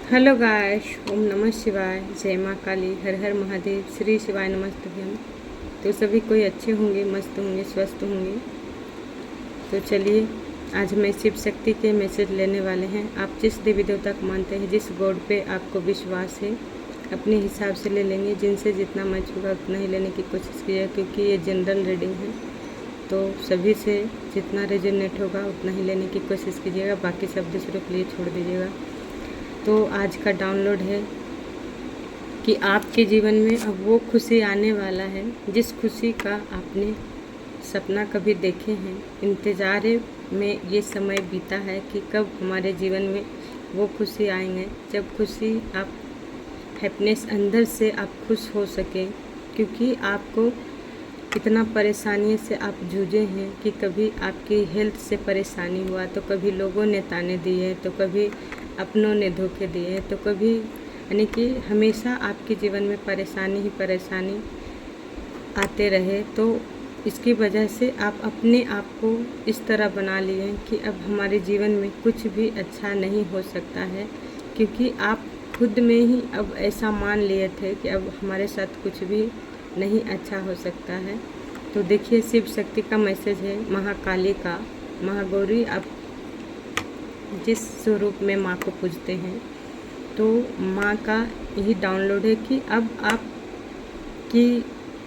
Hello guys, ओम नमः शिवाय, जय माँ काली, हर हर महादेव, श्री शिवाय नमस्तुभ्यम। तो सभी कोई अच्छे होंगे, मस्त होंगे, स्वस्थ होंगे। तो चलिए, आज मैं शिव शक्ति के मैसेज लेने वाले हैं। आप जिस देवी देवता को मानते हैं, जिस गॉड पे आपको विश्वास है, अपने हिसाब से ले लेंगे। जिनसे जितना मैच होगा उतना ही लेने की कोशिश कीजिए, क्योंकि ये जनरल रीडिंग है। तो सभी से जितना रेजोनेट होगा उतना ही लेने की कोशिश कीजिएगा, बाकी सब दूसरों के लिए छोड़ दीजिएगा। तो आज का डाउनलोड है कि आपके जीवन में अब वो खुशी आने वाला है जिस खुशी का आपने सपना कभी देखे हैं। इंतज़ार में ये समय बीता है कि कब हमारे जीवन में वो खुशी आएंगे, जब खुशी आप हैप्पीनेस अंदर से आप खुश हो सकें। क्योंकि आपको इतना परेशानी से आप जूझे हैं कि कभी आपकी हेल्थ से परेशानी हुआ, तो कभी लोगों ने ताने दिए, तो कभी अपनों ने धोखे दिए, तो कभी यानी कि हमेशा आपके जीवन में परेशानी ही परेशानी आते रहे। तो इसकी वजह से आप अपने आप को इस तरह बना लिए कि अब हमारे जीवन में कुछ भी अच्छा नहीं हो सकता है, क्योंकि आप खुद में ही अब ऐसा मान लिए थे कि अब हमारे साथ कुछ भी नहीं अच्छा हो सकता है। तो देखिए, शिव शक्ति का मैसेज है, महाकाली का, महागौरी। आप जिस स्वरूप में माँ को पूजते हैं, तो माँ का यही डाउनलोड है कि अब आप की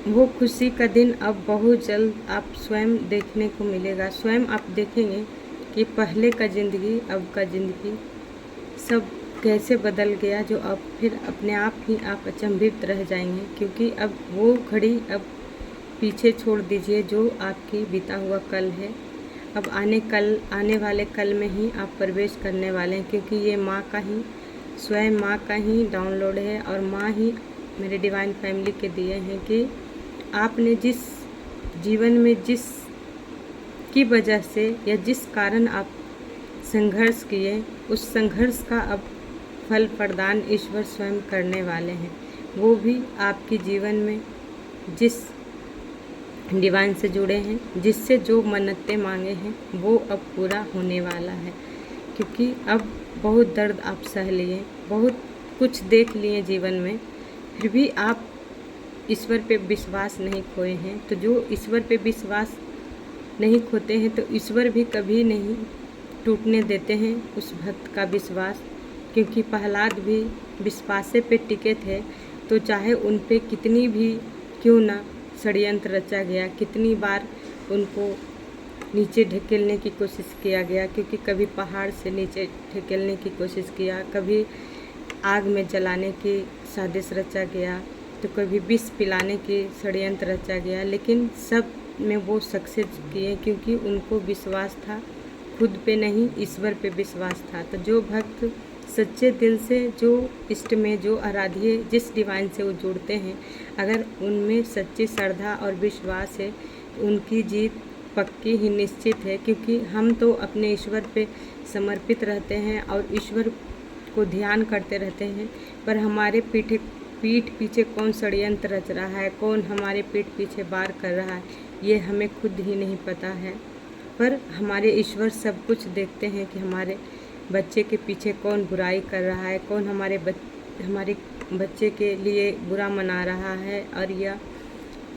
वो खुशी का दिन अब बहुत जल्द आप स्वयं देखने को मिलेगा। स्वयं आप देखेंगे कि पहले का ज़िंदगी, अब का ज़िंदगी सब कैसे बदल गया, जो अब फिर अपने आप ही आप अचंभित रह जाएंगे। क्योंकि अब वो घड़ी अब पीछे छोड़ दीजिए जो आपकी बीता हुआ कल है। अब आने वाले कल में ही आप प्रवेश करने वाले हैं, क्योंकि ये माँ का ही, स्वयं माँ का ही डाउनलोड है। और माँ ही मेरे डिवाइन फैमिली के दिए हैं कि आपने जिस जीवन में जिस की वजह से या जिस कारण आप संघर्ष किए, उस संघर्ष का अब फल प्रदान ईश्वर स्वयं करने वाले हैं। वो भी आपके जीवन में जिस डिवाइन से जुड़े हैं, जिससे जो मन्नतें मांगे हैं, वो अब पूरा होने वाला है। क्योंकि अब बहुत दर्द आप सह लिए, बहुत कुछ देख लिए जीवन में, फिर भी आप ईश्वर पे विश्वास नहीं खोए हैं। तो जो ईश्वर पे विश्वास नहीं खोते हैं, तो ईश्वर भी कभी नहीं टूटने देते हैं उस भक्त का विश्वास। क्योंकि प्रहलाद भी विश्वासे पे टिके थे, तो चाहे उन पे कितनी भी क्यों ना षड्यंत्र रचा गया, कितनी बार उनको नीचे ढकेलने की कोशिश किया गया। क्योंकि कभी पहाड़ से नीचे ढकेलने की कोशिश किया, कभी आग में जलाने की साजिश रचा गया, तो कभी विष पिलाने की षड्यंत्र रचा गया। लेकिन सब में वो सक्सेस किए, क्योंकि उनको विश्वास था, खुद पे नहीं ईश्वर पे विश्वास था। तो जो भक्त सच्चे दिल से, जो इष्ट में, जो आराध्य, जिस डिवाइन से वो जुड़ते हैं, अगर उनमें सच्ची श्रद्धा और विश्वास है, तो उनकी जीत पक्की ही निश्चित है। क्योंकि हम तो अपने ईश्वर पे समर्पित रहते हैं और ईश्वर को ध्यान करते रहते हैं, पर हमारे पीठ पीछे कौन षड्यंत्र रच रहा है, कौन हमारे पीठ पीछे वार कर रहा है, ये हमें खुद ही नहीं पता है। पर हमारे ईश्वर सब कुछ देखते हैं कि हमारे बच्चे के पीछे कौन बुराई कर रहा है, कौन हमारे बच्चे के लिए बुरा मना रहा है, और या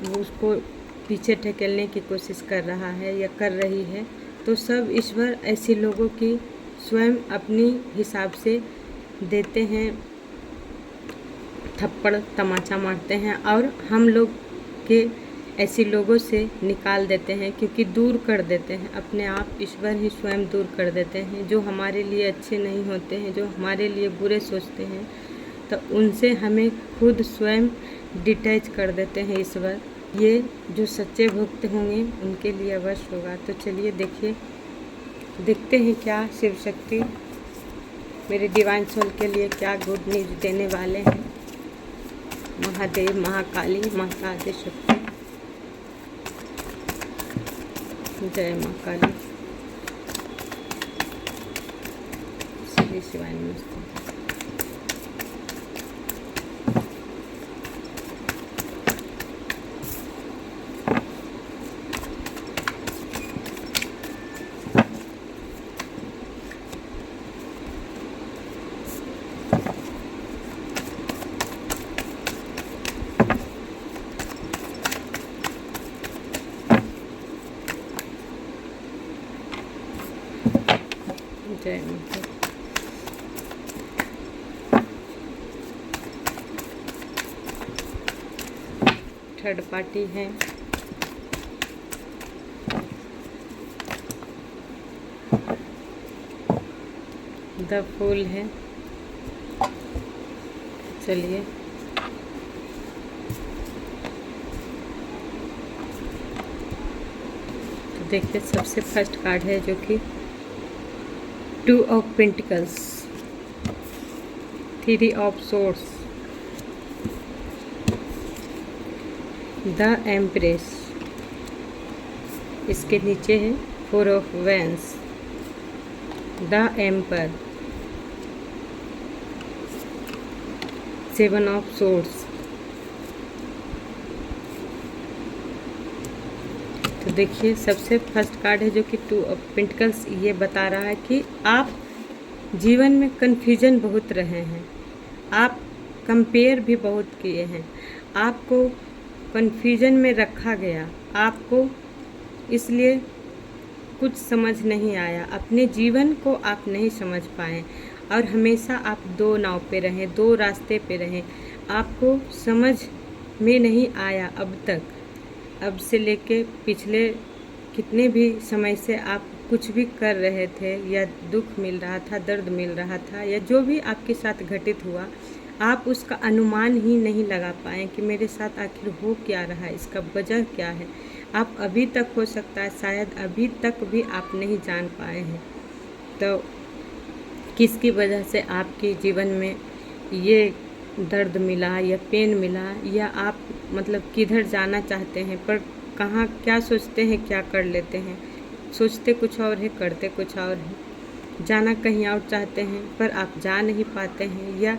वो उसको पीछे ढकेलने की कोशिश कर रहा है या कर रही है। तो सब ईश्वर ऐसे लोगों की स्वयं अपनी हिसाब से देते हैं, थप्पड़ तमाचा मारते हैं, और हम लोग के ऐसे लोगों से निकाल देते हैं। क्योंकि दूर कर देते हैं, अपने आप ईश्वर ही स्वयं दूर कर देते हैं। जो हमारे लिए अच्छे नहीं होते हैं, जो हमारे लिए बुरे सोचते हैं, तो उनसे हमें खुद स्वयं डिटैच कर देते हैं ईश्वर। ये जो सच्चे भक्त होंगे उनके लिए अवश्य होगा। तो चलिए देखते हैं क्या शिव शक्ति मेरे डिवाइन सोल के लिए क्या गुड न्यूज देने वाले हैं। महादेव, महाकाली, माता आदिशक्ति, जय माँ काली, श्री शिवाय नमस्ते। जय माता। थर्ड पार्टी है, द फूल है। चलिए तो देखिए, सबसे फर्स्ट कार्ड है जो कि 2 of pentacles, 3 of swords, the empress, इसके नीचे है 4 of vents, the emperor, 7 of swords. तो देखिए, सबसे फर्स्ट कार्ड है जो कि 2 ऑफ पेंटिकल्स। ये बता रहा है कि आप जीवन में कन्फ्यूजन बहुत रहे हैं, आप कंपेयर भी बहुत किए हैं, आपको कन्फ्यूजन में रखा गया, आपको इसलिए कुछ समझ नहीं आया, अपने जीवन को आप नहीं समझ पाए और हमेशा आप 2 नाव पे रहें, 2 रास्ते पे रहें। आपको समझ में नहीं आया अब तक, अब से लेके पिछले कितने भी समय से आप कुछ भी कर रहे थे, या दुख मिल रहा था, दर्द मिल रहा था, या जो भी आपके साथ घटित हुआ, आप उसका अनुमान ही नहीं लगा पाए कि मेरे साथ आखिर हो क्या रहा है, इसका वजह क्या है। आप अभी तक, हो सकता है शायद अभी तक भी आप नहीं जान पाए हैं तो किसकी वजह से आपके जीवन में ये दर्द मिला या पेन मिला, या आप मतलब किधर जाना चाहते हैं पर कहाँ क्या सोचते हैं, क्या कर लेते हैं, सोचते कुछ और है, करते कुछ और है। जाना कहीं और चाहते हैं पर आप जा नहीं पाते हैं, या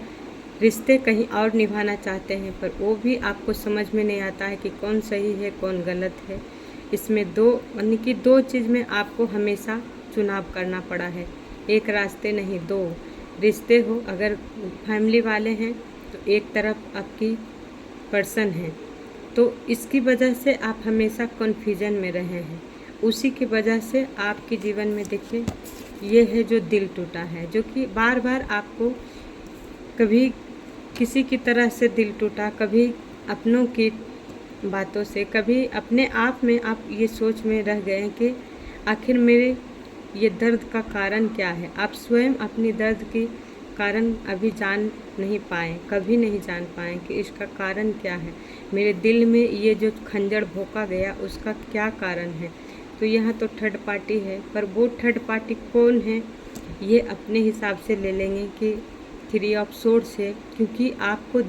रिश्ते कहीं और निभाना चाहते हैं पर वो भी आपको समझ में नहीं आता है कि कौन सही है कौन गलत है। इसमें यानी कि 2 चीज़ में आपको हमेशा चुनाव करना पड़ा है, एक रास्ते नहीं 2। रिश्ते हो, अगर फैमिली वाले हैं तो एक तरफ आपकी पर्सन है, तो इसकी वजह से आप हमेशा कन्फ्यूजन में रहे हैं। उसी की वजह से आपके जीवन में देखिए, ये है जो दिल टूटा है, जो कि बार बार आपको कभी किसी की तरह से दिल टूटा, कभी अपनों की बातों से, कभी अपने आप में आप ये सोच में रह गए कि आखिर मेरे ये दर्द का कारण क्या है। आप स्वयं अपनी दर्द की कारण अभी जान नहीं पाए, कभी नहीं जान पाए कि इसका कारण क्या है, मेरे दिल में ये जो खंजर भोंका गया उसका क्या कारण है। तो यहाँ तो थर्ड पार्टी है, पर वो थर्ड पार्टी कौन है ये अपने हिसाब से ले लेंगे कि 3 ऑफ सोर्ड्स है, क्योंकि आपको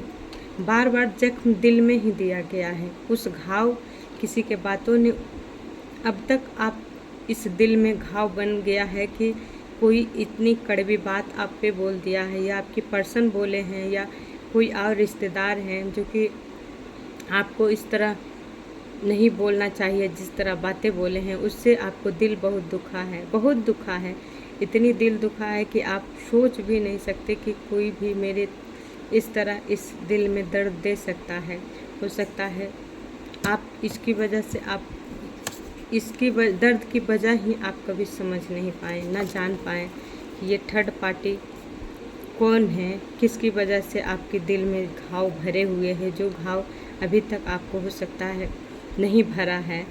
बार बार जख्म दिल में ही दिया गया है। उस घाव किसी के बातों ने अब तक आप इस दिल में घाव बन गया है कि कोई इतनी कड़वी बात आप पे बोल दिया है, या आपकी पर्सन बोले हैं, या कोई और रिश्तेदार हैं जो कि आपको इस तरह नहीं बोलना चाहिए, जिस तरह बातें बोले हैं उससे आपको दिल बहुत दुखा है, बहुत दुखा है। इतनी दिल दुखा है कि आप सोच भी नहीं सकते कि कोई भी मेरे इस तरह इस दिल में दर्द दे सकता है। हो सकता है आप इसकी वजह से आप इसकी दर्द की वजह ही आप कभी समझ नहीं पाए, ना जान पाए कि ये थर्ड पार्टी कौन है, किसकी वजह से आपके दिल में घाव भरे हुए हैं, जो घाव अभी तक आपको हो सकता है नहीं भरा है।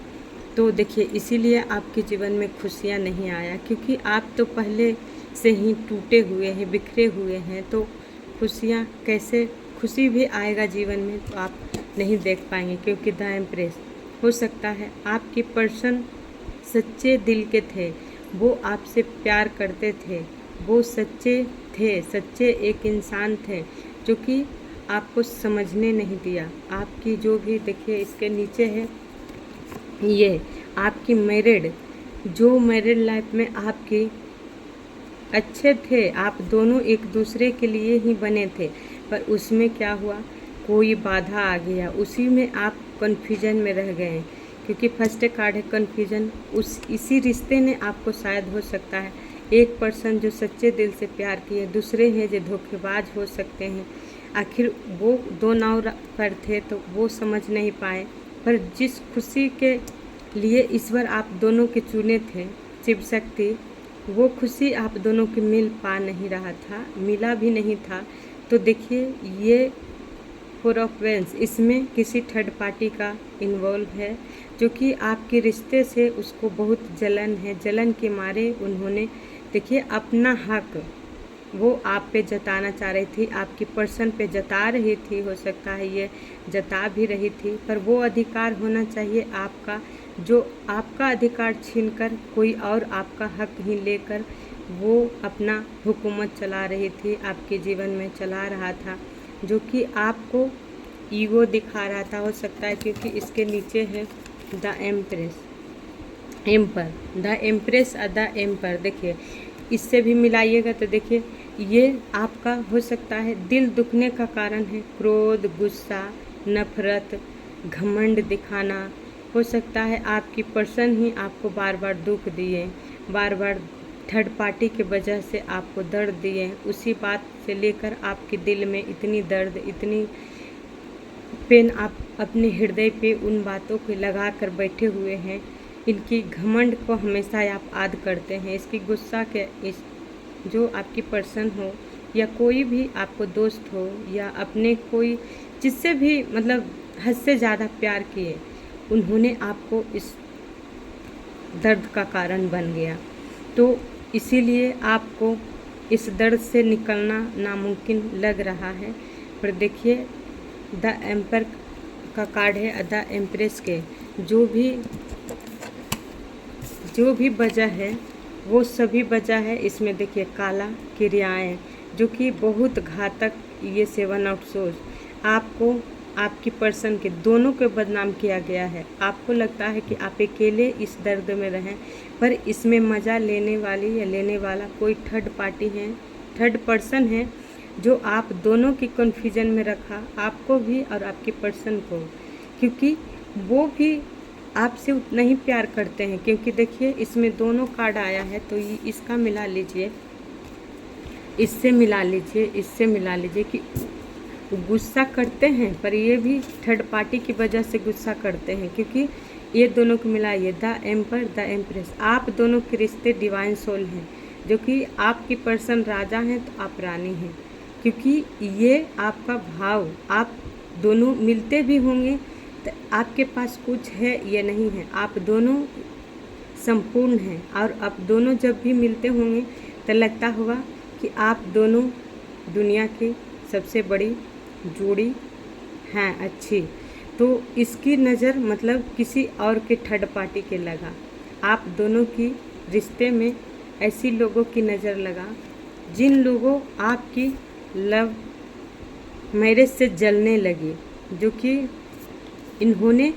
तो देखिए, इसीलिए आपके जीवन में खुशियाँ नहीं आया, क्योंकि आप तो पहले से ही टूटे हुए हैं, बिखरे हुए हैं। तो खुशियाँ कैसे, खुशी भी आएगा जीवन में तो आप नहीं देख पाएंगे, क्योंकि द एम्प्रेस हो सकता है आपके पर्सन सच्चे दिल के थे, वो आपसे प्यार करते थे, वो सच्चे थे, सच्चे एक इंसान थे जो कि आपको समझने नहीं दिया। आपकी जो भी देखिए इसके नीचे है, ये आपकी जो मैरिड लाइफ में आपकी अच्छे थे, आप दोनों एक दूसरे के लिए ही बने थे, पर उसमें क्या हुआ, कोई बाधा आ गया, उसी में आप कन्फ्यूजन में रह गए। क्योंकि फर्स्ट कार्ड है कन्फ्यूजन, इसी रिश्ते ने आपको शायद हो सकता है एक पर्सन जो सच्चे दिल से प्यार किए, दूसरे हैं जो धोखेबाज हो सकते हैं। आखिर वो 2 नाव पर थे तो वो समझ नहीं पाए, पर जिस खुशी के लिए ईश्वर आप दोनों के चुने थे, शिव शक्ति वो खुशी आप दोनों की मिल पा नहीं रहा था, मिला भी नहीं था। तो देखिए ये फोर ऑफ वेंस, इसमें किसी थर्ड पार्टी का इन्वॉल्व है, जो कि आपके रिश्ते से उसको बहुत जलन है। जलन के मारे उन्होंने देखिए अपना हक वो आप पे जताना चाह रही थी, आपकी पर्सन पे जता रही थी, हो सकता है ये जता भी रही थी, पर वो अधिकार होना चाहिए आपका, जो आपका अधिकार छीनकर कोई और आपका हक ही लेकर वो अपना हुकूमत चला रही थी, आपके जीवन में चला रहा था, जो कि आपको ईगो दिखा रहा था। हो सकता है क्योंकि इसके नीचे है द एम्पर, द एम्प्रेस और द एम्पर। देखिए इससे भी मिलाइएगा तो देखिए ये आपका हो सकता है दिल दुखने का कारण है, क्रोध, गुस्सा, नफरत, घमंड दिखाना। हो सकता है आपकी पर्सन ही आपको बार बार दुख दिए, बार बार थर्ड पार्टी के वजह से आपको दर्द दिए, उसी बात से लेकर आपके दिल में इतनी दर्द, इतनी पेन आप अपने हृदय पे उन बातों को लगा कर बैठे हुए हैं। इनकी घमंड को हमेशा आप याद करते हैं, इसकी गुस्सा के इस जो आपकी पर्सन हो या कोई भी आपको दोस्त हो या अपने कोई जिससे भी मतलब हद से ज़्यादा प्यार किए, उन्होंने आपको इस दर्द का कारण बन गया। तो इसीलिए आपको इस दर्द से निकलना नामुमकिन लग रहा है। पर देखिए द एम्पर का कार्ड है, द एम्प्रेस के जो भी वजह है वो सभी वजह है। इसमें देखिए काला क्रियाएं जो कि बहुत घातक, ये 7 ऑफ सोर्स आपको आपकी पर्सन के दोनों को बदनाम किया गया है। आपको लगता है कि आप अकेले इस दर्द में रहें, पर इसमें मज़ा लेने वाली या लेने वाला कोई थर्ड पार्टी है, थर्ड पर्सन है, जो आप दोनों की कन्फ्यूजन में रखा, आपको भी और आपकी पर्सन को, क्योंकि वो भी आपसे उतना ही प्यार करते हैं। क्योंकि देखिए इसमें दोनों कार्ड आया है, तो ये इसका मिला लीजिए, इससे मिला लीजिए, इससे मिला लीजिए कि गुस्सा करते हैं, पर ये भी थर्ड पार्टी की वजह से गुस्सा करते हैं। क्योंकि ये दोनों को मिलाइए, द एम्पर, द एम्प्रेस, आप दोनों के रिश्ते डिवाइन सोल हैं, जो कि आपकी पर्सन राजा हैं तो आप रानी हैं। क्योंकि ये आपका भाव, आप दोनों मिलते भी होंगे तो आपके पास कुछ है ये नहीं है, आप दोनों संपूर्ण हैं। और आप दोनों जब भी मिलते होंगे तो लगता होगा कि आप दोनों दुनिया की सबसे बड़ी जोड़ी हैं, अच्छी। तो इसकी नज़र मतलब किसी और के थर्ड पार्टी के लगा, आप दोनों की रिश्ते में ऐसी लोगों की नज़र लगा जिन लोगों आपकी लव मैरिज से जलने लगी, जो कि इन्होंने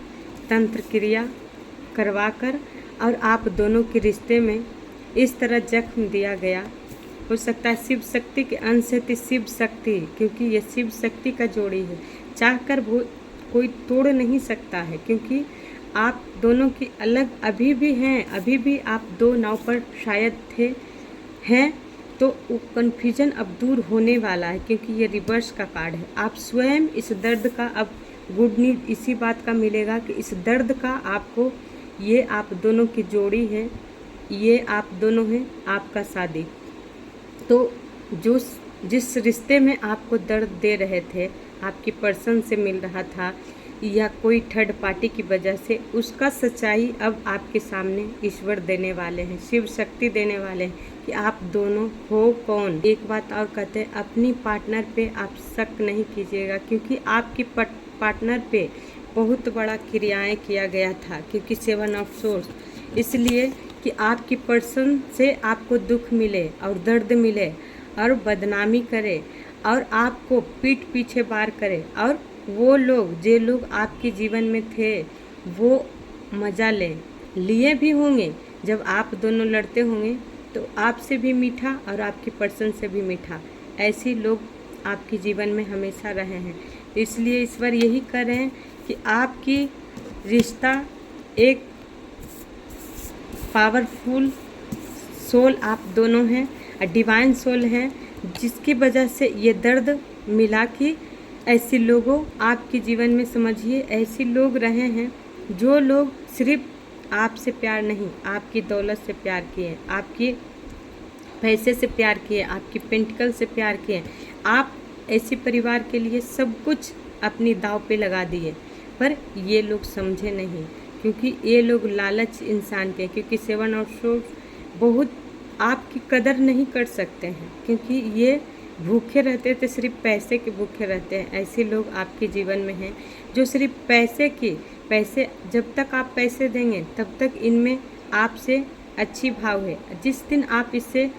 तंत्र क्रिया करवाकर और आप दोनों के रिश्ते में इस तरह जख्म दिया गया। हो सकता है शिव शक्ति के अंश से थी शिव शक्ति, क्योंकि ये शिव शक्ति का जोड़ी है, चाहकर वो कोई तोड़ नहीं सकता है। क्योंकि आप दोनों की अलग अभी भी हैं, अभी भी आप दो नाव पर शायद हैं, तो वो कन्फ्यूजन अब दूर होने वाला है। क्योंकि ये रिवर्स का कार्ड है, आप स्वयं इस दर्द का अब गुड न्यूज इसी बात का मिलेगा कि इस दर्द का आपको, ये आप दोनों की जोड़ी है, ये आप दोनों हैं, आपका शादी। तो जिस रिश्ते में आपको दर्द दे रहे थे, आपकी पर्सन से मिल रहा था या कोई थर्ड पार्टी की वजह से, उसका सच्चाई अब आपके सामने ईश्वर देने वाले हैं, शिव शक्ति देने वाले हैं कि आप दोनों हो कौन। एक बात और कहते हैं, अपनी पार्टनर पे आप शक नहीं कीजिएगा, क्योंकि आपकी पार्टनर पे बहुत बड़ा क्रियाएं किया गया था। क्योंकि 7 ऑफ सोर्स इसलिए कि आपकी पर्सन से आपको दुख मिले और दर्द मिले और बदनामी करे और आपको पीठ पीछे वार करे, और वो लोग जो लोग आपके जीवन में थे वो मज़ा लिए भी होंगे। जब आप दोनों लड़ते होंगे तो आपसे भी मीठा और आपकी पर्सन से भी मीठा, ऐसे लोग आपके जीवन में हमेशा रहे हैं। तो इसलिए ईश्वर यही कर रहे हैं कि आपकी रिश्ता एक पावरफुल सोल आप दोनों हैं, डिवाइन सोल हैं, जिसकी वजह से ये दर्द मिला कि ऐसे लोगों आपके जीवन में, समझिए ऐसे लोग रहे हैं जो लोग सिर्फ आपसे प्यार नहीं, आपकी दौलत से प्यार किए, आपकी पैसे से प्यार किए, आपकी पेंटिकल से प्यार किए, आप ऐसे परिवार के लिए सब कुछ अपनी दाव पे लगा दिए, पर ये लोग समझे नहीं, क्योंकि ये लोग लालच इंसान के, क्योंकि 7 ऑफ सोर्ड्स बहुत आपकी कदर नहीं कर सकते हैं, क्योंकि ये भूखे रहते थे, सिर्फ पैसे के भूखे रहते हैं। ऐसे लोग आपके जीवन में हैं जो सिर्फ पैसे जब तक आप पैसे देंगे तब तक इनमें आपसे अच्छी भाव है। जिस दिन आप इससे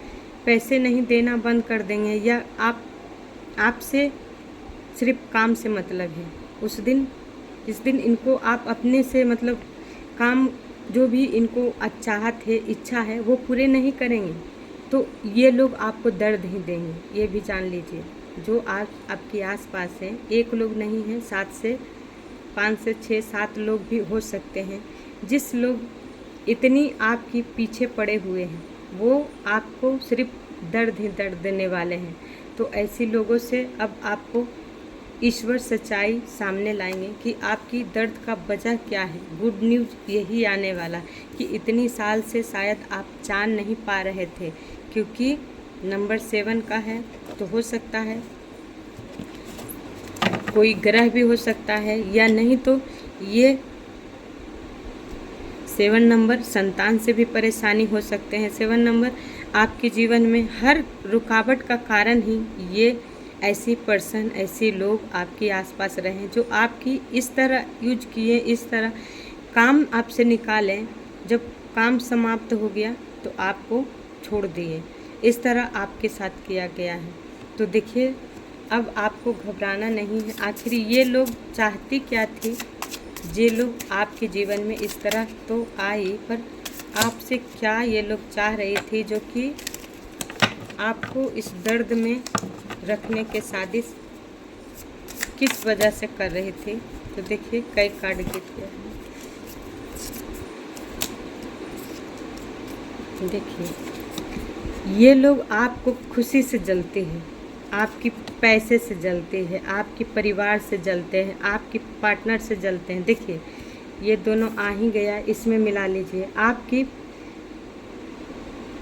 पैसे नहीं देना बंद कर देंगे या आपसे सिर्फ काम से मतलब है, जिस दिन इनको आप अपने से मतलब काम जो भी इनको चाहत है, इच्छा है, वो पूरे नहीं करेंगे तो ये लोग आपको दर्द ही देंगे। ये भी जान लीजिए, जो आज आपके आसपास हैं, एक लोग नहीं हैं, 5 से 6 7 लोग भी हो सकते हैं, जिस लोग इतनी आपकी पीछे पड़े हुए हैं, वो आपको सिर्फ दर्द ही दर्द देने वाले हैं। तो ऐसे लोगों से अब आपको ईश्वर सच्चाई सामने लाएंगे कि आपकी दर्द का वजह क्या है। गुड न्यूज़ यही आने वाला कि इतनी साल से शायद आप जान नहीं पा रहे थे, क्योंकि नंबर 7 का है, तो हो सकता है कोई ग्रह भी हो सकता है, या नहीं तो ये 7 नंबर संतान से भी परेशानी हो सकते हैं। 7 नंबर आपके जीवन में हर रुकावट का कारण ही ये ऐसी पर्सन, ऐसे लोग आपके आसपास रहें जो आपकी इस तरह यूज किए, इस तरह काम आपसे निकालें, जब काम समाप्त हो गया तो आपको छोड़ दिए। इस तरह आपके साथ किया गया है। तो देखिए, अब आपको घबराना नहीं है। आखिर ये लोग चाहती क्या थी? ये लोग आपके जीवन में इस तरह तो आई, पर आपसे क्या ये लोग चाह रही थी जो कि आपको इस दर्द में रखने के साजिश किस वजह से कर रही थी? तो देखिए, कई कार्ड गिरते हैं। देखिए, ये लोग आपको खुशी से जलते हैं, आपकी पैसे से जलते हैं, आपके परिवार से जलते हैं, आपके पार्टनर से जलते हैं। देखिए, ये दोनों आ ही गया, इसमें मिला लीजिए। आपकी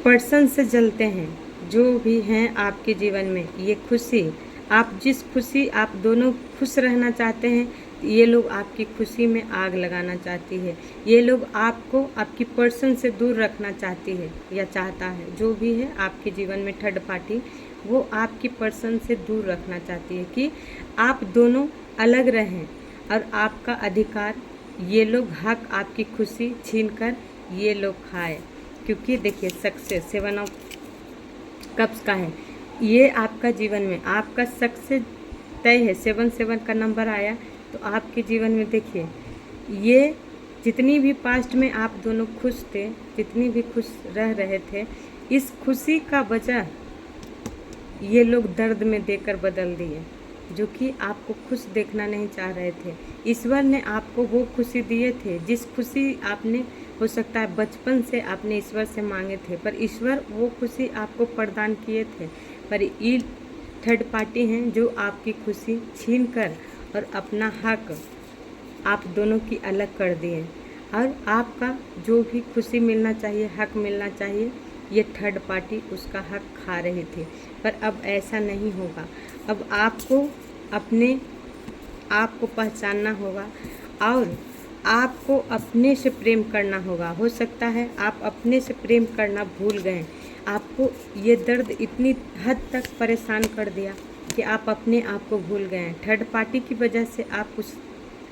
पर्सन से जलते हैं, जो भी हैं आपके जीवन में। ये खुशी, आप जिस खुशी आप दोनों खुश रहना चाहते हैं, ये लोग आपकी खुशी में आग लगाना चाहती है। ये लोग आपको आपकी पर्सन से दूर रखना चाहती है या चाहता है। जो भी है आपके जीवन में थर्ड पार्टी, वो आपकी पर्सन से दूर रखना चाहती है कि आप दोनों अलग रहें, और आपका अधिकार ये लोग, हक, आपकी खुशी छीनकर ये लोग खाए। क्योंकि देखिए, सक्सेस 7 ऑफ कप्स का है, ये आपका जीवन में आपका सक्सेस तय है। 7 का नंबर आया तो आपके जीवन में देखिए, ये जितनी भी पास्ट में आप दोनों खुश थे, जितनी भी खुश रह रहे थे, इस खुशी का वजह ये लोग दर्द में देकर बदल दिए, जो कि आपको खुश देखना नहीं चाह रहे थे। ईश्वर ने आपको वो खुशी दिए थे जिस खुशी आपने, हो सकता है बचपन से आपने ईश्वर से मांगे थे, पर ईश्वर वो खुशी आपको प्रदान किए थे। पर ये थर्ड पार्टी हैं जो आपकी खुशी छीन कर और अपना हक आप दोनों की अलग कर दिए, और आपका जो भी खुशी मिलना चाहिए, हक मिलना चाहिए, ये थर्ड पार्टी उसका हक खा रही थी। पर अब ऐसा नहीं होगा। अब आपको अपने आप को पहचानना होगा और आपको अपने से प्रेम करना होगा। हो सकता है आप अपने से प्रेम करना भूल गए, आपको ये दर्द इतनी हद तक परेशान कर दिया कि आप अपने आप को भूल गए। थर्ड पार्टी की वजह से आप उस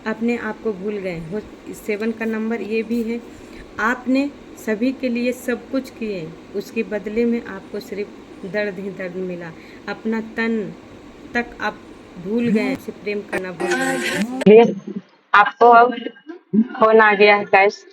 अपने आप को भूल गए हो। 7 का नंबर ये भी है, आपने सभी के लिए सब कुछ किए, उसके बदले में आपको सिर्फ दर्द ही दर्द मिला। अपना तन तक आप भूल गए, से प्रेम करना भूल गए। आपको अब फोन आ गया है गाइस।